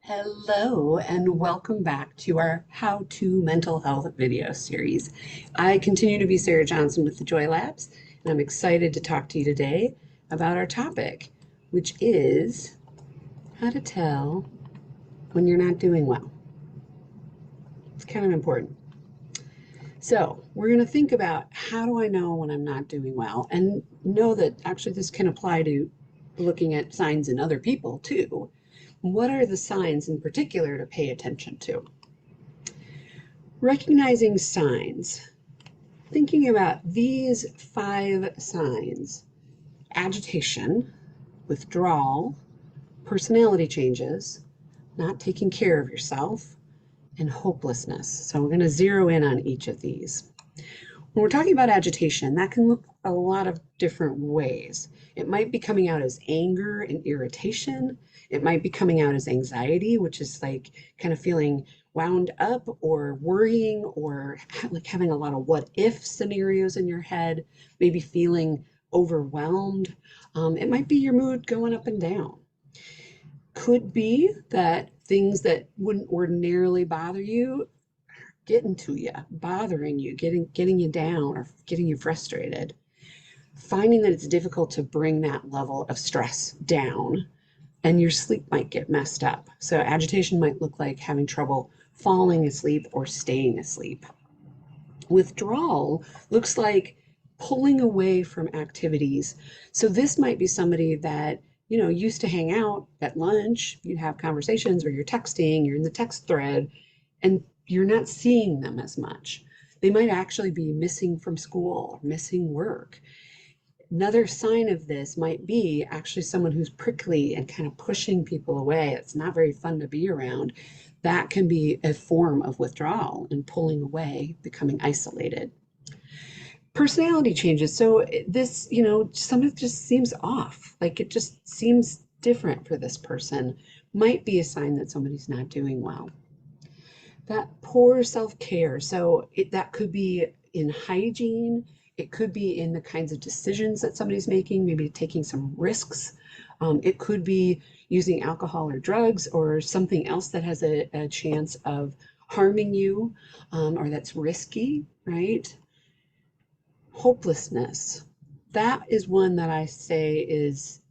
Hello and welcome back to our How to Mental Health video series. I continue to be Sarah Johnson with the Joy Labs, and I'm excited to talk to you today about our topic, which is how to tell when you're not doing well. It's kind of important. So, we're going to think about how do I know when I'm not doing well, and know that actually this can apply to looking at signs in other people too. What are the signs in particular to pay attention to? Recognizing signs, thinking about these 5 signs: agitation, withdrawal, personality changes, not taking care of yourself, and hopelessness. So we're going to zero in on each of these. When we're talking about agitation, that can look a lot of different ways. It might be coming out as anger and irritation. It might be coming out as anxiety, which is like kind of feeling wound up or worrying or like having a lot of what if scenarios in your head, maybe feeling overwhelmed. It might be your mood going up and down. Could be that things that wouldn't ordinarily bother you getting to you, bothering you, getting you down or getting you frustrated. Finding that it's difficult to bring that level of stress down, and your sleep might get messed up. So agitation might look like having trouble falling asleep or staying asleep. Withdrawal looks like pulling away from activities. So this might be somebody that used to hang out at lunch, you'd have conversations, or you're texting, you're in the text thread, and you're not seeing them as much. They might actually be missing from school or missing work. Another sign of this might be actually someone who's prickly and kind of pushing people away. It's not very fun to be around. That can be a form of withdrawal and pulling away, becoming isolated. Personality changes. So this, some of it just seems off. Like it just seems different for this person. Might be a sign that somebody's not doing well. That poor self-care. So that could be in hygiene. It could be in the kinds of decisions that somebody's making, maybe taking some risks. It could be using alcohol or drugs or something else that has a chance of harming you, or that's risky, right? Hopelessness. That is one that I say is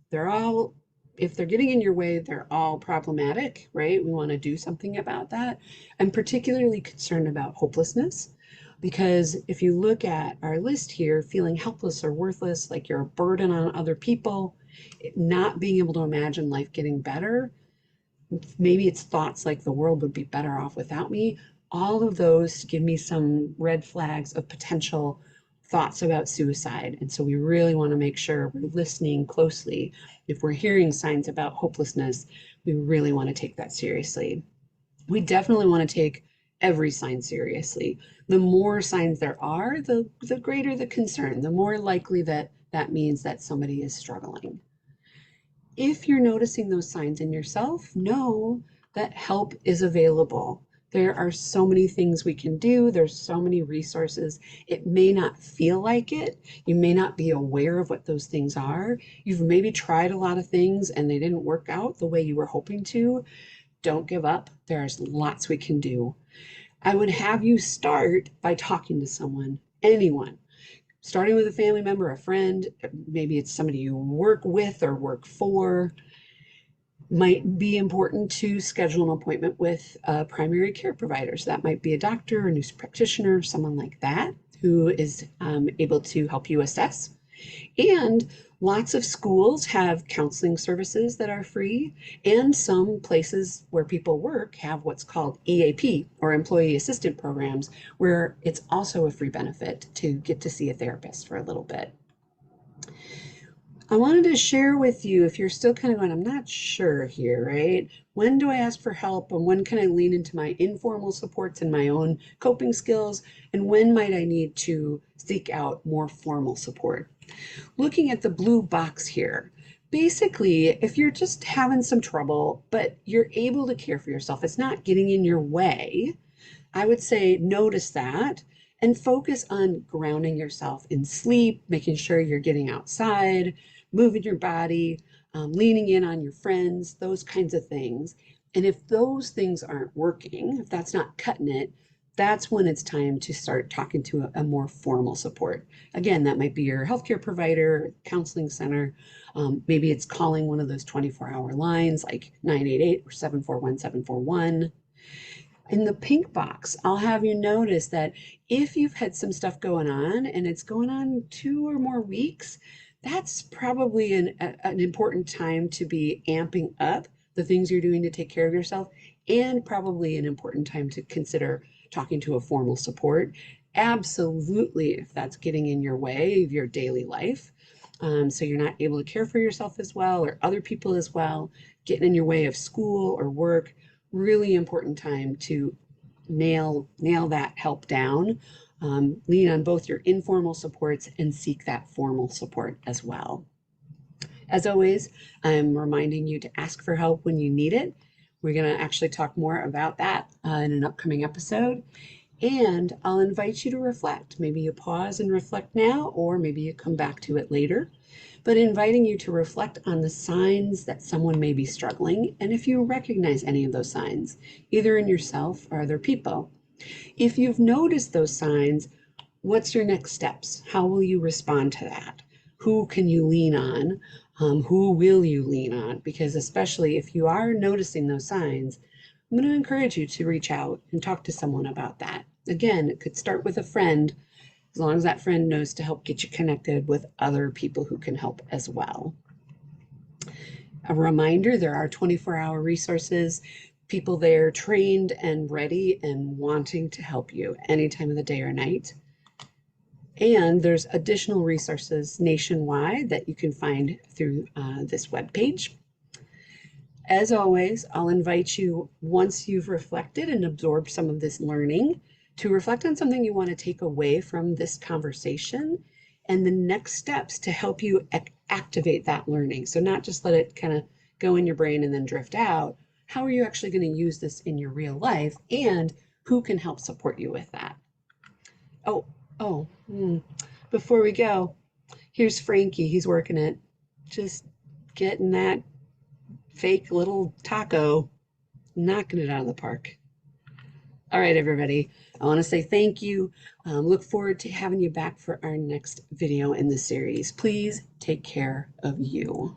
if they're getting in your way, they're all problematic, right? We want to do something about that. I'm particularly concerned about hopelessness because if you look at our list here, feeling helpless or worthless, like you're a burden on other people, not being able to imagine life getting better, maybe it's thoughts like the world would be better off without me. All of those give me some red flags of potential thoughts about suicide. And so we really want to make sure we're listening closely. If we're hearing signs about hopelessness, we really want to take that seriously. We definitely want to take every sign seriously. The more signs there are, the greater the concern, the more likely that that means that somebody is struggling. If you're noticing those signs in yourself, know that help is available. There are so many things we can do. There's so many resources. It may not feel like it. You may not be aware of what those things are. You've maybe tried a lot of things and they didn't work out the way you were hoping to. Don't give up. There's lots we can do. I would have you start by talking to someone, anyone, starting with a family member, a friend, maybe it's somebody you work with or work for. Might be important to schedule an appointment with a primary care provider. So that might be a doctor, a nurse practitioner, someone like that who is able to help you assess. And lots of schools have counseling services that are free, and some places where people work have what's called EAP or employee assistant programs, where it's also a free benefit to get to see a therapist for a little bit. I wanted to share with you, if you're still kind of going, I'm not sure here, right? When do I ask for help, and when can I lean into my informal supports and my own coping skills, and when might I need to seek out more formal support? Looking at the blue box here, basically, if you're just having some trouble, but you're able to care for yourself, it's not getting in your way, I would say notice that and focus on grounding yourself in sleep, making sure you're getting outside, moving your body, leaning in on your friends, those kinds of things. And if those things aren't working, if that's not cutting it, that's when it's time to start talking to a more formal support. Again, that might be your healthcare provider, counseling center. Maybe it's calling one of those 24-hour lines like 988 or 741-741. In the pink box, I'll have you notice that if you've had some stuff going on and it's going on 2 or more weeks, that's probably an important time to be amping up the things you're doing to take care of yourself, and probably an important time to consider talking to a formal support. Absolutely, if that's getting in your way of your daily life. So you're not able to care for yourself as well or other people as well, getting in your way of school or work, really important time to nail that help down. Lean on both your informal supports and seek that formal support as well. As always, I'm reminding you to ask for help when you need it. We're going to actually talk more about that in an upcoming episode. And I'll invite you to reflect. Maybe you pause and reflect now, or maybe you come back to it later. But inviting you to reflect on the signs that someone may be struggling, and if you recognize any of those signs, either in yourself or other people. If you've noticed those signs, what's your next steps? How will you respond to that? Who can you lean on? Who will you lean on? Because especially if you are noticing those signs, I'm going to encourage you to reach out and talk to someone about that. Again, it could start with a friend, as long as that friend knows to help get you connected with other people who can help as well. A reminder, there are 24-hour resources, people there trained and ready and wanting to help you any time of the day or night. And there's additional resources nationwide that you can find through this webpage. As always, I'll invite you, once you've reflected and absorbed some of this learning, to reflect on something you want to take away from this conversation and the next steps to help you activate that learning. So not just let it kind of go in your brain and then drift out. How are you actually going to use this in your real life, and who can help support you with that? Before we go, here's Frankie. He's working it, just getting that fake little taco, knocking it out of the park. All right, everybody, I want to say thank you. Look forward to having you back for our next video in the series. Please take care of you.